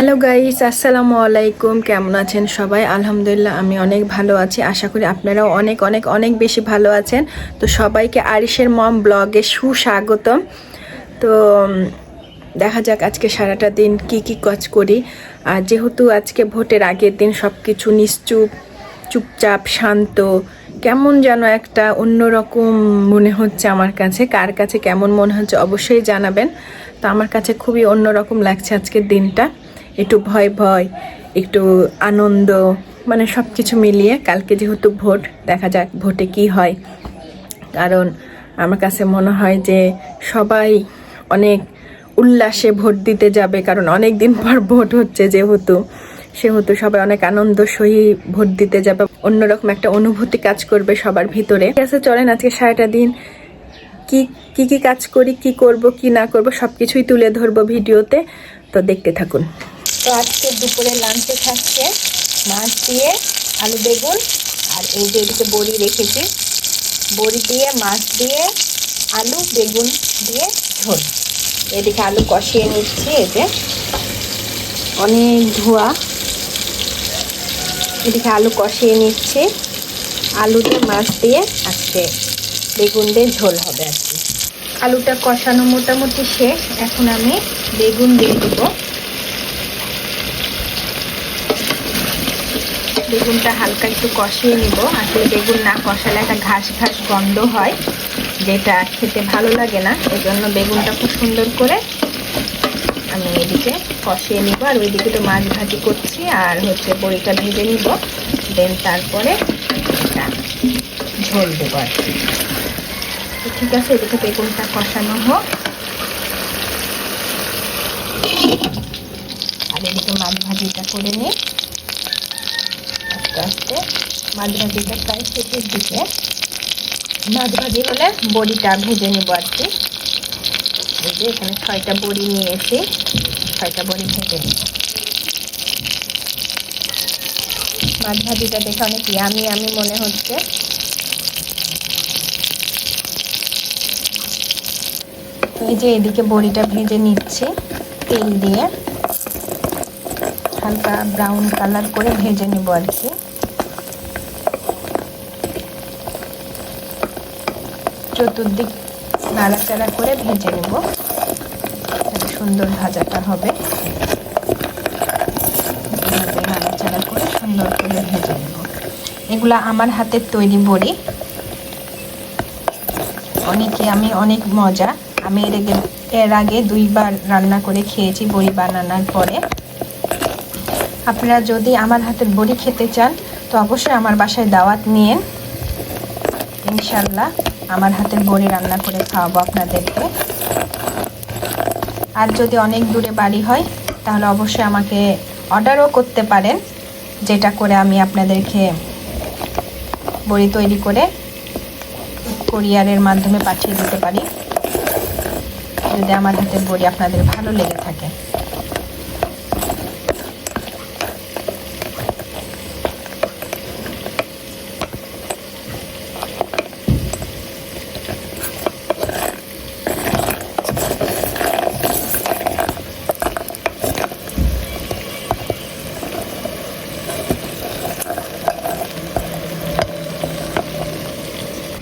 Hello guys, আসসালামু আলাইকুম। কেমন আছেন সবাই? আলহামদুলিল্লাহ আমি অনেক ভালো আছি। আশা করি আপনারাও অনেক অনেক অনেক বেশি ভালো আছেন। তো সবাইকে আরিশের মম ব্লগে সুস্বাগতম। তো দেখা যাক আজকে সারাটা দিন কি কি কাজ করি। আর যেহেতু আজকে ভোটের আগের দিন, সব কিছু চুপচাপ শান্ত, কেমন যেন একটা অন্যরকম মনে হচ্ছে আমার কাছে। কার কাছে কেমন মনে হচ্ছে অবশ্যই জানাবেন। তো আমার কাছে খুবই অন্যরকম লাগছে আজকের দিনটা। একটু ভয় ভয়, একটু আনন্দ, মানে সব কিছু মিলিয়ে। কালকে যেহেতু ভোট, দেখা যাক ভোটে কি হয়। কারণ আমার কাছে মনে হয় যে সবাই অনেক উল্লাসে ভোট দিতে যাবে, কারণ অনেক দিন পর ভোট হচ্ছে সেহেতু সবাই অনেক আনন্দ সহি ভোট দিতে যাবে। অন্যরকম একটা অনুভূতি কাজ করবে সবার ভিতরে। ঠিক আছে, চলেন আজকে সারাটা দিন কি কি কি কাজ করি, কি করব কি না করব সবকিছুই তুলে ধরবো ভিডিওতে। তো দেখতে থাকুন। তো আজকে দুপুরে লাঞ্চে থাকছে মাছ দিয়ে আলু বেগুন, আর এই যে এদিকে বড়ি রেখেছি, বড়ি দিয়ে মাছ দিয়ে আলু বেগুন দিয়ে ঝোল। এদিকে আলু কষিয়ে নিচ্ছি, এই যে অনেক ধোয়া। এদিকে আলু কষিয়ে নিচ্ছি, আলু দিয়ে মাছ দিয়ে আজকে বেগুন দিয়ে ঝোল হবে আর কি। আলুটা কষানো মোটামুটি শেষ, এখন আমি বেগুন দিয়ে দেবো। বেগুনটা হালকা একটু কষিয়ে নিব। আসলে বেগুন না কষালে একটা ঘাস ঘাস গন্ধ হয়, যেটা খেতে ভালো লাগে না। এই জন্য বেগুনটা খুব সুন্দর করে আমি এদিকে কষিয়ে নিব। আর ওইদিকে তো মাছ ভাজি করছি, আর হচ্ছে বড়িটা ভেজে নিব। দেন তারপরে এটা ঝোল দেবো আর কি। তো ঠিক আছে, এদিকে বেগুনটা কষানো হোক, আর এদিকে মাছ ভাজিটা করে নিই আস্তে আস্তে। মাছ ভাজিটা প্রায় শেষের দিকে। মাছ ভাজি হলে বড়িটা ভেজে নেব আর কি। এই যে এখানে 6টা বড়ি নিয়েছি, 6টা বড়ি ভেজে নেব। মাছ ভাজিটা দেখে অনেক ইয়ামি ইয়ামি মনে হচ্ছে। তো এই যে এদিকে বড়িটা ভেজে নিচ্ছি তেল দিয়ে, হালকা ব্রাউন কালার করে ভেজে নেব আর কি। চতুর্দিক নাড়াচাড়া করে ভেজে নেব, সুন্দর ভাজাটা হবে। নাড়াচাড়া করে সুন্দর করে ভেজে নেব। এগুলা আমার হাতের তৈরি বড়ি, আমি অনেক মজা। আমি এর আগে 2বার রান্না করে খেয়েছি বড়ি বানানোর পরে। আপনারা যদি আমার হাতের বড়ি খেতে চান তো অবশ্যই আমার বাসায় দাওয়াত নিয়েন, ইনশাল্লাহ আমার হাতের বড়ি রান্না করে খাওয়াবো আপনাদেরকে। আর যদি অনেক দূরে বাড়ি হয় তাহলে অবশ্যই আমাকে অর্ডারও করতে পারেন, যেটা করে আমি আপনাদেরকে বড়ি তৈরি করে কুরিয়ারের মাধ্যমে পাঠিয়ে দিতে পারি, যদি আমার হাতের বড়ি আপনাদের ভালো লেগে থাকে।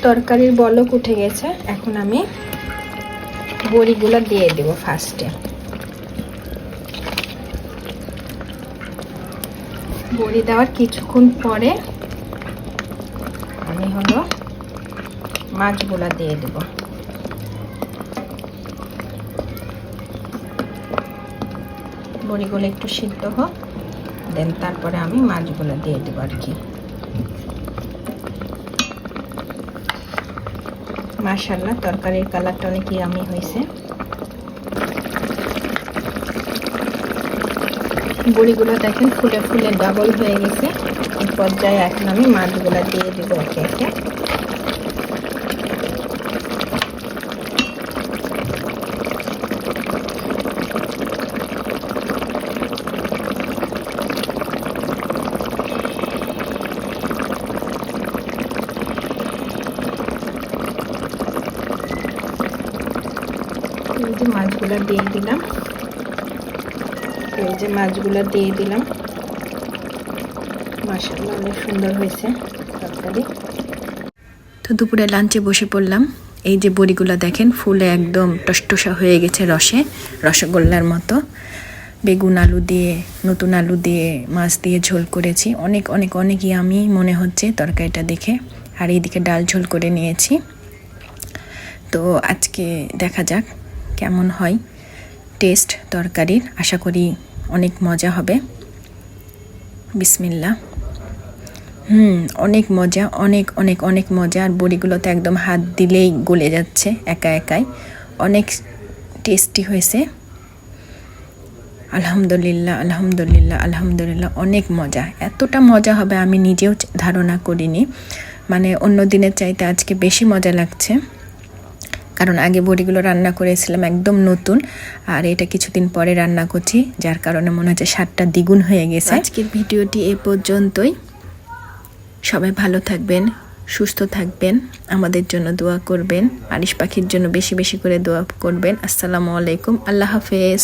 তরকারির বলক উঠে গেছে, এখন আমি বড়িগুলো দিয়ে দেব ফার্স্টে। বড়ি দেওয়ার কিছুক্ষণ পরে আমি মাছগুলা দিয়ে দেব। বড়িগুলো একটু সিদ্ধ হোক, দেন তারপরে আমি মাছগুলো দিয়ে দেব আর কি। মাশাআল্লাহ তরকারির কালারটা অনেক ইয়ামি হয়েছে। বড়িগুলো দেখেন ফুলে ফুলে ডাবল হয়ে গেছে। এই পর্যায়ে এখন আমি মাছগুলো দিয়ে দেবো একে একে। মাছগুলো দিয়ে দিলাম। এই যে মাছগুলো দিয়ে দিলাম। মাশাআল্লাহ অনেক সুন্দর হয়েছে তরকারি। তো দুপুরে লাঞ্চে বসে পড়লাম। এই যে বড়িগুলো দেখেন ফুলে একদম টসটসা হয়ে গেছে রসে, রসগোল্লার মতো। বেগুন আলু দিয়ে, নতুন আলু দিয়ে, মাছ দিয়ে ঝোল করেছি। অনেক অনেক অনেক ইয়ামি মনে হচ্ছে তরকারিটা দেখে। আর এইদিকে ডাল ঝোল করে নিয়েছি। তো আজকে দেখা যাক কেমন হয় টেস্ট তরকারির। আশা করি অনেক মজা হবে। বিসমিল্লাহ। অনেক মজা, অনেক অনেক অনেক মজা। আর বড়িগুলো তো একদম হাত দিলেই গলে যাচ্ছে একা একাই। অনেক টেস্টি হয়েছে। আলহামদুলিল্লাহ আলহামদুলিল্লাহ আলহামদুলিল্লাহ, অনেক মজা। এতটা মজা হবে আমি নিজেও ধারণা করিনি। মানে অন্য দিনের চাইতে আজকে বেশি মজা লাগছে, কারণ আগে বড়িগুলো রান্না করেছিলাম একদম নতুন, আর এটা কিছুদিন পরে রান্না করছি, যার কারণে মনে হচ্ছে স্বাদটা দ্বিগুণ হয়ে গেছে। আজকের ভিডিওটি এ পর্যন্তই। সবাই ভালো থাকবেন, সুস্থ থাকবেন, আমাদের জন্য দোয়া করবেন, আরিশ পাখির জন্য বেশি বেশি করে দোয়া করবেন। আসসালামু আলাইকুম, আল্লাহ হাফেজ।